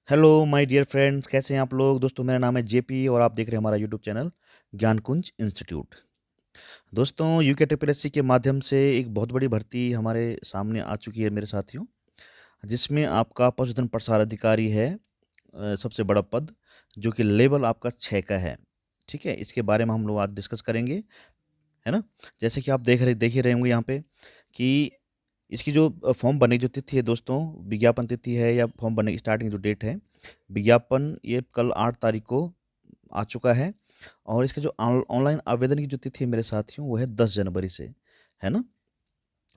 Hello my dear friends, कैसे हैं आप लोग। दोस्तों, मेरा नाम है जेपी और आप देख रहे हैं हमारा यूट्यूब चैनल ज्ञानकुंज इंस्टीट्यूट। दोस्तों, यूके ट्रिपल के माध्यम से एक बहुत बड़ी भर्ती हमारे सामने आ चुकी है मेरे साथियों, जिसमें आपका पशुधन प्रसार अधिकारी है। सबसे बड़ा पद जो कि लेवल आपका 6 का है। ठीक है, इसके बारे में हम लोग आज डिस्कस करेंगे, है ना। जैसे कि आप देख ही रहे होंगे यहाँ पे कि इसकी जो फॉर्म भरने की जो तिथि है दोस्तों, विज्ञापन तिथि है या फॉर्म भरने की स्टार्टिंग जो डेट है, विज्ञापन ये कल 8 तारीख को आ चुका है। और इसका जो ऑनलाइन आवेदन की जो तिथि है मेरे साथियों, वो है 10 जनवरी से, है ना।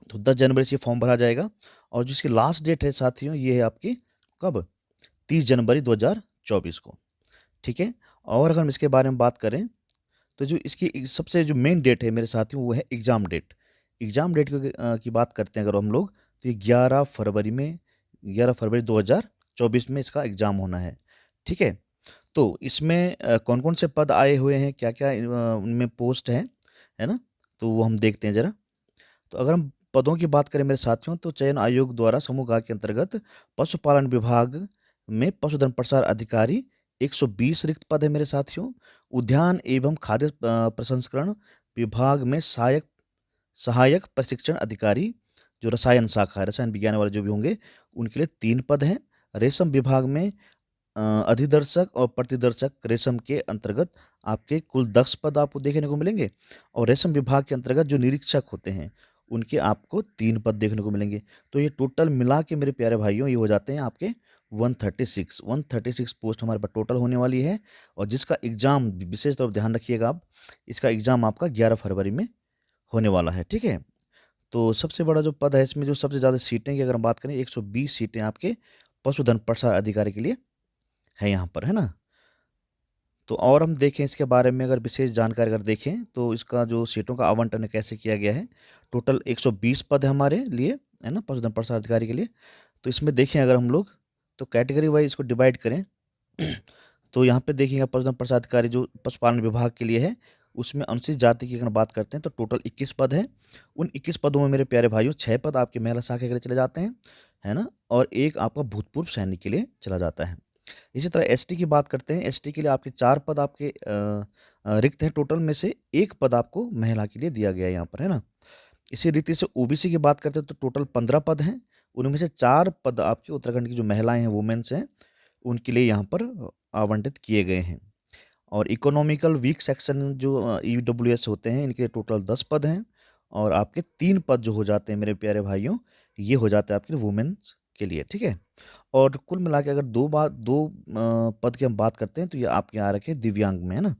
तो 10 जनवरी से फॉर्म भरा जाएगा और जिसकी लास्ट डेट है साथियों, ये है आपकी कब, 30 जनवरी 2024 को। ठीक है। और अगर हम इसके बारे में बात करें तो जो इसकी सबसे जो मेन डेट है मेरे साथियों, वो है एग्ज़ाम डेट। एग्ज़ाम डेट की बात करते हैं अगर हम लोग, तो ये 11 फरवरी 2024 में इसका एग्ज़ाम होना है। ठीक है। तो इसमें कौन-कौन से पद आए हुए हैं, क्या-क्या उनमें पोस्ट है ना? तो वो हम देखते हैं ज़रा। तो अगर हम पदों की बात करें मेरे साथियों, तो चयन आयोग द्वारा समूह ग के अंतर्गत पशुपालन विभाग में पशुधन प्रसार अधिकारी 120 रिक्त पद है मेरे साथियों। उद्यान एवं खाद्य प्रसंस्करण विभाग में सहायक सहायक प्रशिक्षण अधिकारी, जो रसायन शाखा है, रसायन विज्ञान वाले जो भी होंगे, उनके लिए 3 पद हैं। रेशम विभाग में अधिदर्शक और प्रतिदर्शक रेशम के अंतर्गत आपके कुल 10 पद आपको देखने को मिलेंगे। और रेशम विभाग के अंतर्गत जो निरीक्षक होते हैं, उनके आपको 3 पद देखने को मिलेंगे। तो ये टोटल मिला के मेरे प्यारे भाइयों, ये हो जाते हैं आपके 136 पोस्ट हमारे पास टोटल होने वाली है। और जिसका एग्ज़ाम विशेष तौर पर ध्यान रखिएगा आप, इसका एग्ज़ाम आपका 11 फरवरी में होने वाला है। ठीक है। तो सबसे बड़ा जो पद है इसमें, जो सबसे ज़्यादा सीटें की अगर हम बात करें, 120 सीटें आपके पशुधन प्रसार अधिकारी के लिए है यहाँ पर, है ना। तो और हम देखें इसके बारे में, अगर विशेष जानकारी अगर देखें, तो इसका जो सीटों का आवंटन है कैसे किया गया है। टोटल 120 पद है हमारे लिए, है ना, पशुधन प्रसार अधिकारी के लिए। तो इसमें देखें अगर हम लोग, तो कैटेगरी वाइज इसको डिवाइड करें तो यहाँ पे देखिएगा पशुधन प्रसार अधिकारी जो पशुपालन विभाग के लिए है, उसमें अनुसूचित जाति की अगर बात करते हैं तो टोटल 21 पद हैं। उन 21 पदों में मेरे प्यारे भाइयों 6 पद आपके महिला शाखा के लिए चले जाते हैं, है ना। और एक आपका भूतपूर्व सैनिक के लिए चला जाता है। इसी तरह एसटी की बात करते हैं, एसटी के लिए आपके 4 पद आपके रिक्त हैं। टोटल में से 1 पद आपको महिला के लिए दिया गया है यहाँ पर, है ना। इसी रीति से ओबीसी की बात करते हैं तो टोटल 15 पद हैं। उनमें से 4 पद आपके उत्तराखंड की जो महिलाएं हैं, वुमेन्स हैं, उनके लिए यहाँ पर आवंटित किए गए हैं। और इकोनॉमिकल वीक सेक्शन जो ईडब्ल्यूएस होते हैं, इनके लिए टोटल 10 पद हैं। और आपके 3 पद जो हो जाते हैं मेरे प्यारे भाइयों, ये हो जाते हैं आपके वुमेन्स के लिए। ठीक है। और कुल मिला के अगर 2 पद की हम बात करते हैं, तो ये आपके यहाँ रखे दिव्यांग में, है ना,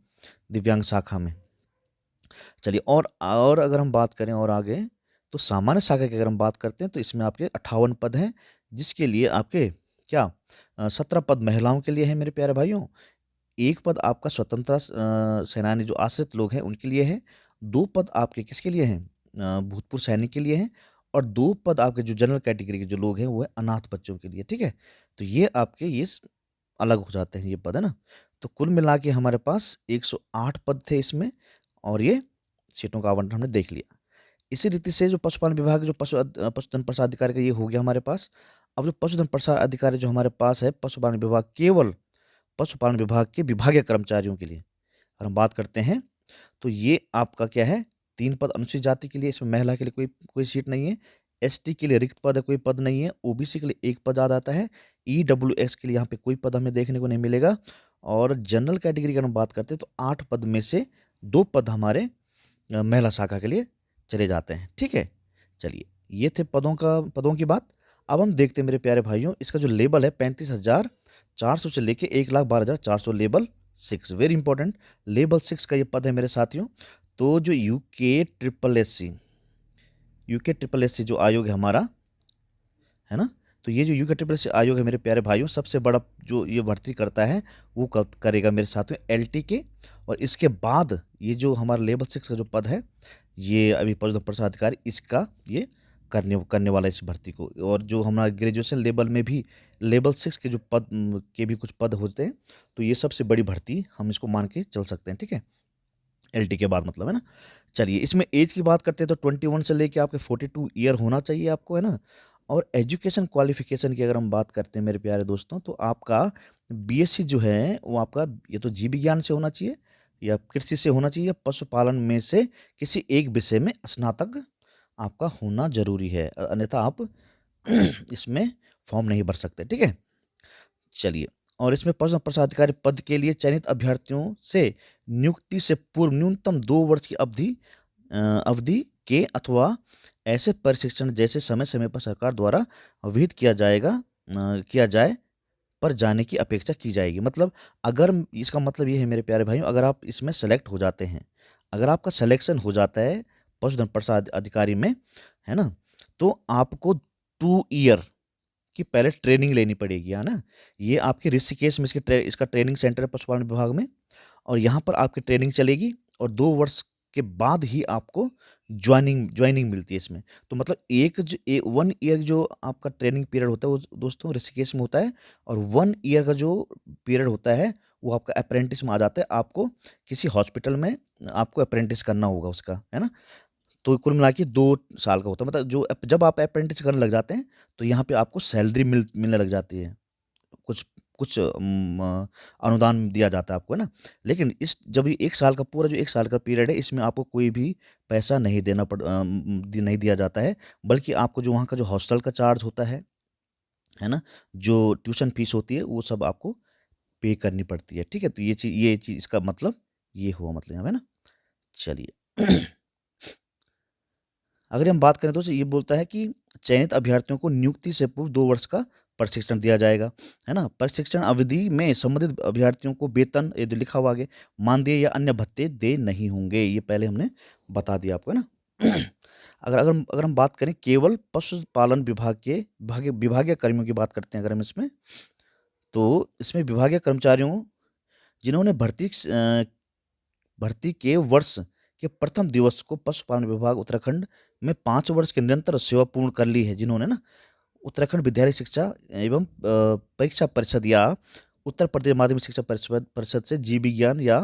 दिव्यांग शाखा में। चलिए, और अगर हम बात करें और आगे, तो सामान्य शाखा की अगर हम बात करते हैं, तो इसमें आपके 58 पद हैं, जिसके लिए आपके क्या 17 पद महिलाओं के लिए है मेरे प्यारे भाइयों। 1 पद आपका स्वतंत्रता सेनानी जो आश्रित लोग हैं उनके लिए है। 2 पद आपके किसके लिए हैं, भूतपूर्व सैनिक के लिए हैं। और 2 पद आपके जो जनरल कैटेगरी के जो लोग हैं, वो है अनाथ बच्चों के लिए। ठीक है। तो ये आपके अलग हो जाते हैं ये पद, है ना। तो कुल मिला के हमारे पास 108 पद थे इसमें। और ये सीटों का आवंटन हमने देख लिया। इसी रीति से जो पशुपालन विभाग के जो पशुधन प्रसार अधिकारी का ये हो गया हमारे पास। अब जो पशुधन प्रसार अधिकारी जो हमारे पास है, पशुपालन विभाग, केवल पशुपालन विभाग के विभागीय कर्मचारियों के लिए अगर हम बात करते हैं, तो ये आपका क्या है, 3 पद अनुसूचित जाति के लिए, इसमें महिला के लिए कोई कोई सीट नहीं है। एसटी के लिए रिक्त पद है, कोई पद नहीं है। ओबीसी के लिए 1 पद आ जाता है। ईडब्ल्यूएस के लिए यहाँ पे कोई पद हमें देखने को नहीं मिलेगा। और जनरल कैटेगरी की अगर हम बात करते हैं, तो 8 पद में से 2 पद हमारे महिला शाखा के लिए चले जाते हैं। ठीक है। चलिए, ये थे पदों की बात। अब हम देखते हैं मेरे प्यारे भाइयों, इसका जो लेबल है 35,400 से लेके 1,12,400, लेबल 6, वेरी इंपॉर्टेंट। लेबल 6 का ये पद है मेरे साथियों। तो जो यूके ट्रिपल एस सी जो आयोग है हमारा, है ना। तो ये जो यूके ट्रिपल एस सी आयोग है मेरे प्यारे भाइयों, सबसे बड़ा जो ये भर्ती करता है, वो कब करेगा मेरे साथियों, एलटी के। और इसके बाद ये जो हमारा लेवल 6 का जो पद है, ये अभी पशुधन प्रसार अधिकारी, इसका ये करने करने वाला है इस भर्ती को। और जो हमारा ग्रेजुएशन लेवल में भी लेवल 6 के जो पद के भी कुछ पद होते हैं, तो ये सबसे बड़ी भर्ती हम इसको मान के चल सकते हैं। ठीक है। एलटी के बाद मतलब, है ना। चलिए, इसमें एज की बात करते हैं तो 21 से लेके आपके 42 ईयर होना चाहिए आपको, है ना। और एजुकेशन क्वालिफ़िकेशन की अगर हम बात करते हैं मेरे प्यारे दोस्तों, तो आपका बीएससी जो है वो आपका या तो जीव विज्ञान से होना चाहिए या कृषि से होना चाहिए या पशुपालन में से किसी एक विषय में स्नातक आपका होना ज़रूरी है। अन्यथा आप इसमें फॉर्म नहीं भर सकते, ठीक है? चलिए, और इसमें पशु प्रशाधिकारी पद के लिए चयनित अभ्यर्थियों से नियुक्ति से पूर्व न्यूनतम 2 वर्ष की अवधि के अथवा ऐसे प्रशिक्षण जैसे समय-समय पर सरकार द्वारा विहित किया जाए पर जाने की अपेक्षा की जाएगी। मतलब अगर इसका मतलब ये है मेरे प्यारे भाइयों, अगर आप इसमें सेलेक्ट हो जाते हैं, अगर आपका सिलेक्शन हो जाता है पशुधन प्रसाद अधिकारी में, है ना? तो आपको 2 ईयर की पहले ट्रेनिंग लेनी पड़ेगी, है ना? ये आपके ऋषिकेश में इसका ट्रेनिंग सेंटर है पशुपालन विभाग में, और यहाँ पर आपकी ट्रेनिंग चलेगी और 2 वर्ष के बाद ही आपको जॉइनिंग मिलती है इसमें। तो मतलब 1 ईयर जो आपका ट्रेनिंग पीरियड होता है वो दोस्तों ऋषिकेश में होता है, और 1 ईयर का जो पीरियड होता है वो आपका अप्रेंटिस में आ जाता है। आपको किसी हॉस्पिटल में आपको अप्रेंटिस करना होगा उसका, है ना? तो कुल मिला के 2 साल का होता है। मतलब जब आप अप्रेंटिस करने लग जाते हैं, तो यहाँ पे आपको सैलरी मिलने लग जाती है। कुछ कुछ अनुदान दिया जाता है आपको, है ना? लेकिन जब ये 1 साल का पूरा जो 1 साल का पीरियड है, इसमें आपको कोई भी पैसा नहीं दिया जाता है, बल्कि आपको जो वहाँ का जो हॉस्टल का चार्ज होता है ना? जो ट्यूशन फीस होती है, वो सब आपको पे करनी पड़ती है, ठीक है? तो ये चीज़ इसका मतलब ये हुआ मतलब यहाँ पे ना। चलिए। अगर हम बात करें तो ये बोलता है कि चयनित अभ्यर्थियों को नियुक्ति से पूर्व 2 वर्ष का प्रशिक्षण दिया जाएगा, है ना? प्रशिक्षण अवधि में संबंधित अभ्यर्थियों को वेतन, ये जो लिखा हुआ आगे, मानदेय या अन्य भत्ते देय नहीं होंगे। ये पहले हमने बता दिया आपको, है ना? अगर हम बात करें केवल पशुपालन विभाग के विभागीय कर्मियों की बात करते हैं अगर हम इसमें, तो इसमें विभागीय कर्मचारियों जिन्होंने भर्ती के वर्ष के प्रथम दिवस को पशुपालन विभाग उत्तराखंड में 5 वर्ष की निरंतर सेवा पूर्ण कर ली है, जिन्होंने ना उत्तराखंड विद्यालय शिक्षा एवं परीक्षा परिषद या उत्तर प्रदेश माध्यमिक शिक्षा परिषद परिषद से जीव विज्ञान या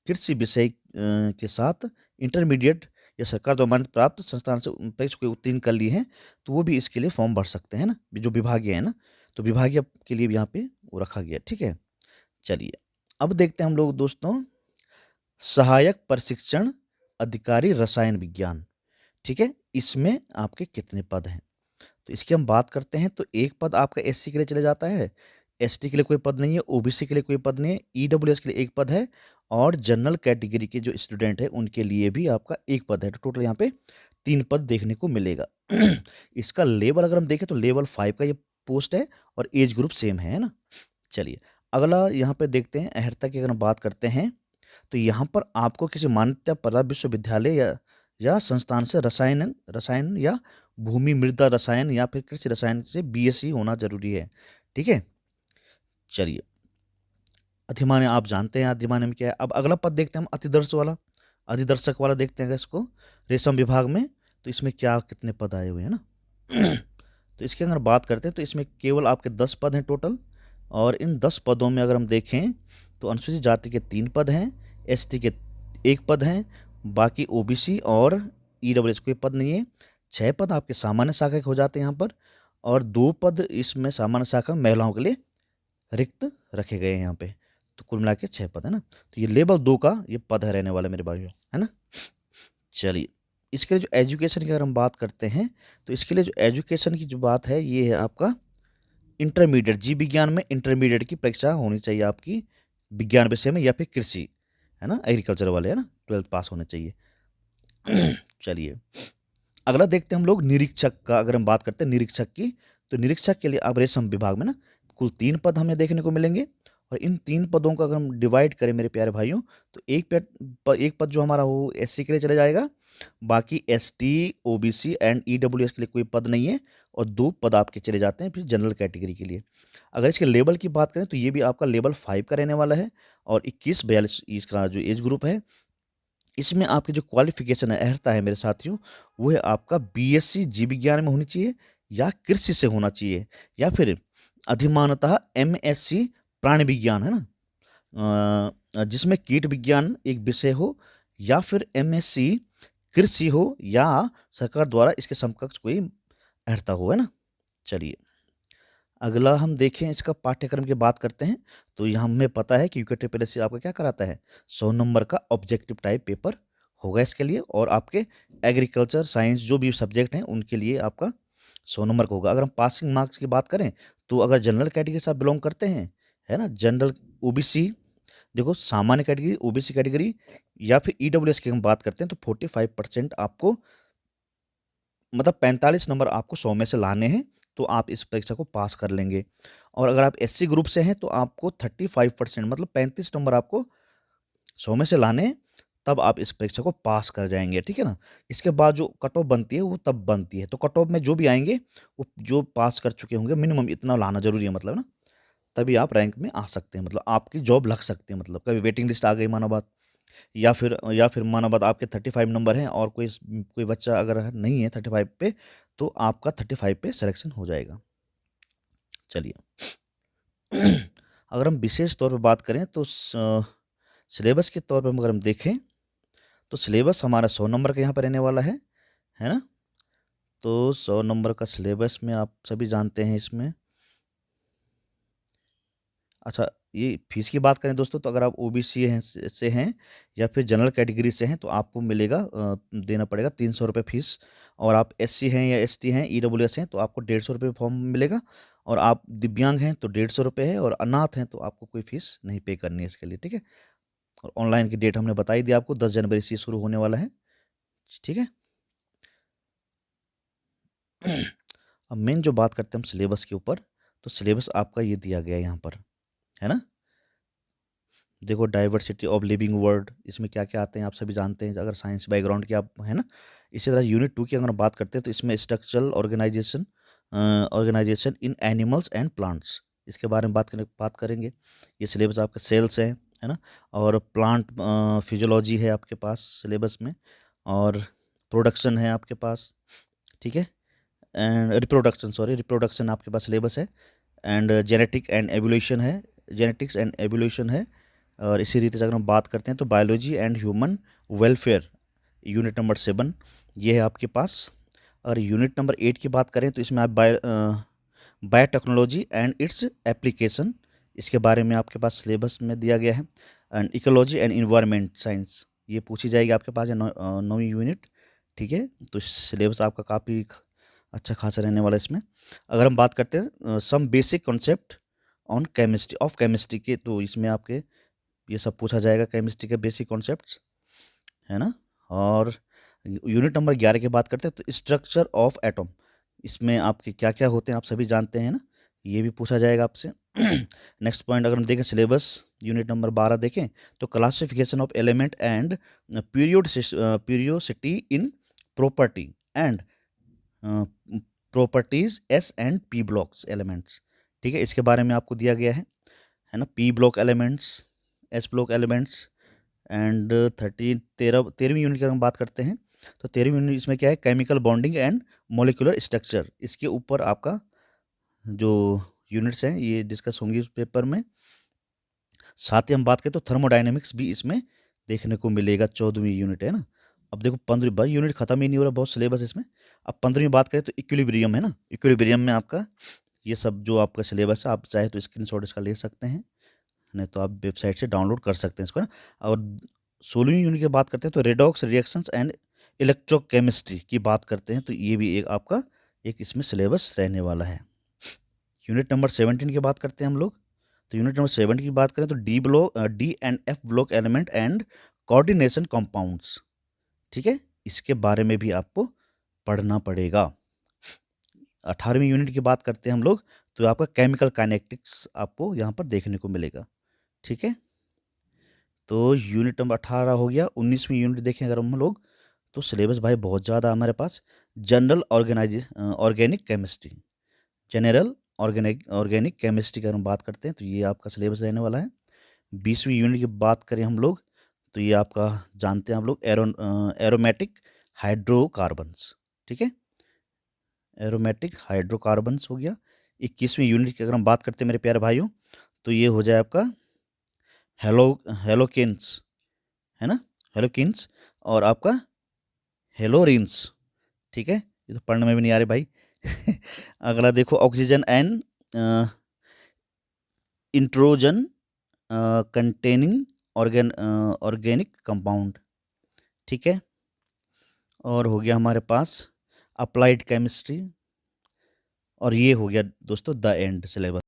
कृषि विषय के साथ इंटरमीडिएट या सरकार द्वारा मान्यता प्राप्त संस्थान से परीक्षा को उत्तीर्ण कर ली है, तो वो भी इसके लिए फॉर्म भर सकते हैं ना, जो विभागीय है ना, तो विभागीय के लिए भी यहाँ पे वो रखा गया, ठीक है? चलिए, अब देखते हैं हम लोग दोस्तों सहायक प्रशिक्षण अधिकारी रसायन विज्ञान, ठीक है? इसमें आपके कितने पद हैं? तो इसकी हम बात करते हैं, तो एक पद आपका एससी के लिए चले जाता है, एसटी के लिए कोई पद नहीं है, ओबीसी के लिए कोई पद नहीं है, ईडब्ल्यूएस के लिए एक पद है, और जनरल कैटेगरी के जो स्टूडेंट हैं उनके लिए भी आपका एक पद है। तो टोटल यहाँ पे 3 पद देखने को मिलेगा। इसका लेवल अगर हम देखें तो लेवल 5 का ये पोस्ट है और एज ग्रुप सेम है ना? चलिए, अगला यहाँ पे देखते हैं अहर्ता की अगर हम बात करते हैं, तो यहाँ पर आपको किसी मान्यता प्राप्त विश्वविद्यालय या संस्थान से रसायन रसायन या भूमि मृदा रसायन या फिर कृषि रसायन से बीएससी होना जरूरी है, ठीक है? चलिए, अधिमान्य आप जानते हैं अधिमान्य में क्या है। अब अगला पद देखते हैं हम अधिदर्शक वाला देखते हैं अगर इसको रेशम विभाग में, तो इसमें क्या कितने पद आए हुए हैं ना। तो इसकी अगर बात करते हैं तो इसमें केवल आपके 10 पद हैं टोटल, और इन 10 पदों में अगर हम देखें तो अनुसूचित जाति के 3 पद हैं, एसटी के 1 पद हैं, बाकी ओबीसी और ईडब्ल्यूएस कोई पद नहीं है। 6 पद आपके सामान्य शाखा के हो जाते हैं यहाँ पर, और 2 पद इसमें सामान्य शाखा महिलाओं के लिए रिक्त रखे गए हैं यहाँ पे। तो कुल मिला के 6 पद है ना। तो ये लेवल 2 का ये पद है रहने वाला मेरे भाइयों, है ना। चलिए, इसके लिए जो एजुकेशन की अगर हम बात करते हैं, तो इसके लिए जो एजुकेशन की जो बात है ये है आपका इंटरमीडिएट, जीव विज्ञान में इंटरमीडिएट की परीक्षा होनी चाहिए आपकी विज्ञान विषय में या फिर कृषि, है ना, एग्रीकल्चर वाले, है ना, 12th पास होने चाहिए। चलिए, अगला देखते हैं हम लोग निरीक्षक का। अगर हम बात करते हैं निरीक्षक की, तो निरीक्षक के लिए अब रेशम विभाग में ना कुल 3 पद हमें देखने को मिलेंगे, और इन 3 पदों का अगर हम डिवाइड करें मेरे प्यारे भाइयों, तो एक पद जो हमारा वो एससी के लिए चले जाएगा, बाकी एसटी, ओबीसी एंड ईडब्ल्यूएस के लिए कोई पद नहीं है, और 2 पद आपके चले जाते हैं फिर जनरल कैटेगरी के लिए। अगर इसके लेवल की बात करें तो ये भी आपका लेवल 5 का रहने वाला है, और 21-42 इसका जो एज ग्रुप है, इसमें आपकी जो क्वालिफिकेशन है, अर्हता है मेरे साथियों, वो है आपका बीएससी जीव विज्ञान में होनी चाहिए या कृषि से होना चाहिए, या फिर अधिमानतः एमएससी प्राणी विज्ञान, है ना, जिसमें कीट विज्ञान एक विषय हो, या फिर एमएससी कृषि हो, या सरकार द्वारा इसके समकक्ष कोई अर्हता हो, है ना। चलिए, अगला हम देखें इसका पाठ्यक्रम की बात करते हैं। तो यहाँ हमें पता है कि यूकेटीपीएससी आपका क्या कराता है, 100 नंबर का ऑब्जेक्टिव टाइप पेपर होगा इसके लिए, और आपके एग्रीकल्चर, साइंस जो भी सब्जेक्ट हैं उनके लिए आपका 100 नंबर का होगा। अगर हम पासिंग मार्क्स की बात करें, तो अगर जनरल कैटेगरी से आप बिलोंग करते हैं, है ना, जनरल, ओबीसी, देखो सामान्य कैटेगरी, ओबीसी कैटेगरी या फिर ईडब्ल्यूएस की हम बात करते हैं, तो 45% आपको, मतलब 45 नंबर आपको 100 में से लाने हैं, तो आप इस परीक्षा को पास कर लेंगे। और अगर आप एससी ग्रुप से हैं, तो आपको 35%, मतलब 35 नंबर आपको 100 में से लाने हैं, तब आप इस परीक्षा को पास कर जाएंगे, ठीक है ना। इसके बाद जो कट ऑफ बनती है वो तब बनती है, तो कट ऑफ में जो भी आएंगे वो जो पास कर चुके होंगे, मिनिमम इतना लाना जरूरी है, मतलब ना, तभी आप रैंक में आ सकते हैं, मतलब आपकी जॉब लग सकती है। मतलब कभी वेटिंग लिस्ट आ गई मानो बात, या फिर मानो बात आपके 35 नंबर हैं और कोई बच्चा अगर नहीं है 35 पे, तो आपका 35 पे सिलेक्शन हो जाएगा। चलिए, अगर हम विशेष तौर पे बात करें, तो सिलेबस के तौर पे अगर हम देखें, तो सिलेबस हमारा 100 नंबर का यहाँ पर रहने वाला है ना। तो 100 नंबर का सिलेबस में आप सभी जानते हैं इसमें। अच्छा, ये फीस की बात करें दोस्तों, तो अगर आप ओबीसी हैं या फिर जनरल कैटेगरी से हैं, तो आपको मिलेगा, देना पड़ेगा 300 रुपये फीस। और आप एससी हैं या एसटी हैं, ईडब्ल्यूएस हैं, तो आपको 150 रुपये फॉर्म मिलेगा। और आप दिव्यांग हैं तो 150 रुपये है, और अनाथ हैं तो आपको कोई फीस नहीं पे करनी है इसके लिए, ठीक है। और ऑनलाइन की डेट हमने बताई दी आपको, 10 जनवरी से शुरू होने वाला है, ठीक है। अब मेन जो बात करते हैं हम सिलेबस के ऊपर, तो सिलेबस आपका ये दिया गया है यहाँ पर, है ना। देखो, डाइवर्सिटी ऑफ लिविंग वर्ल्ड, इसमें क्या क्या आते हैं आप सभी जानते हैं, अगर साइंस बैकग्राउंड के आप, है ना। इसी तरह यूनिट 2 की अगर हम बात करते हैं, तो इसमें structural organisation, organisation in animals and plants, इसके बारे में बात करेंगे। ये सिलेबस आपके सेल्स है ना। और प्लांट फिजियोलॉजी है आपके पास सिलेबस में, और प्रोडक्शन है आपके पास, ठीक है। एंड रिप्रोडक्शन आपके पास सिलेबस है। एंड जेनेटिक्स एंड एवोल्यूशन है। और इसी रीति से अगर हम बात करते हैं, तो biology and human welfare, unit number 7, ये है आपके पास। और यूनिट नंबर 8 की बात करें, तो इसमें आप बायोटेक्नोलॉजी एंड इट्स एप्लीकेशन, इसके बारे में आपके पास सिलेबस में दिया गया है। And ecology and environment science, ये पूछी जाएगी आपके पास, 9वीं यूनिट, ठीक है। तो सिलेबस आपका काफ़ी अच्छा खासा रहने वाला है इसमें। अगर हम बात करते हैं some basic concept on chemistry के, तो इसमें आपके ये सब पूछा जाएगा, केमिस्ट्री के बेसिक कॉन्सेप्ट्स, है ना। और यूनिट नंबर 11 की बात करते हैं, तो स्ट्रक्चर ऑफ एटम, इसमें आपके क्या क्या होते हैं आप सभी जानते हैं ना, ये भी पूछा जाएगा आपसे। नेक्स्ट पॉइंट अगर हम देखें सिलेबस, यूनिट नंबर 12 देखें, तो classification of element and periodicity in property and properties S and P blocks elements, ठीक है। इसके बारे में आपको दिया गया है ना। P block elements, S block elements. And 13वीं यूनिट की अगर हम बात करते हैं, तो 13वीं यूनिट इसमें क्या है, chemical bonding and molecular structure, इसके ऊपर आपका जो यूनिट्स हैं ये डिस्कस होंगी उस पेपर में। साथ ही हम बात करें तो थर्मोडाइनमिक्स भी इसमें देखने को मिलेगा, 14वीं यूनिट है ना। अब देखो 15 भाई यूनिट खत्म ही नहीं हो रहा, बहुत सिलेबस इसमें। अब 15वीं बात करें तो इक्विलिब्रियम है ना, इक्विलिब्रियम में आपका ये सब जो आपका सिलेबस है, आप चाहे तो स्क्रीनशॉट इसका ले सकते हैं, नहीं तो आप वेबसाइट से डाउनलोड कर सकते हैं इसको ना। और 16वीं यूनिट की बात करते हैं, तो रेडॉक्स रिएक्शंस एंड इलेक्ट्रोकेमिस्ट्री की बात करते हैं, तो ये भी एक आपका एक इसमें सिलेबस रहने वाला है। यूनिट नंबर 17 की बात करते हैं हम लोग, तो यूनिट नंबर 7 की बात करें, तो D and F block element and coordination compounds, ठीक है, इसके बारे में भी आपको पढ़ना पड़ेगा। 18वीं यूनिट की बात करते हैं हम लोग, तो आपका केमिकल काइनेटिक्स आपको यहाँ पर देखने को मिलेगा, ठीक है। तो यूनिट नंबर 18 हो गया। 19वीं यूनिट देखें अगर हम लोग, तो सिलेबस भाई बहुत ज़्यादा हमारे पास, general organic chemistry, general organic chemistry की अगर हम बात करते हैं, तो ये आपका सिलेबस रहने वाला है। 20वीं यूनिट की बात करें हम लोग, तो ये आपका जानते हैं हम लोग, एरोमेटिक हाइड्रोकार्बन्स, ठीक है, एरोमेटिक हाइड्रोकार्बन्स हो गया। 21वीं यूनिट की अगर हम बात करते हैं मेरे प्यारे भाइयों, तो ये हो जाए आपका हेलो हेलोकिन्स, है ना, हेलोकिन्स, और आपका हेलोरिन्स, ठीक है। ये तो पढ़ने में भी नहीं आ रहे भाई, अगला देखो oxygen and nitrogen containing organic compound. ठीक है, और हो गया हमारे पास अप्लाइड केमिस्ट्री, और ये हो गया दोस्तों द एंड सिलेबस।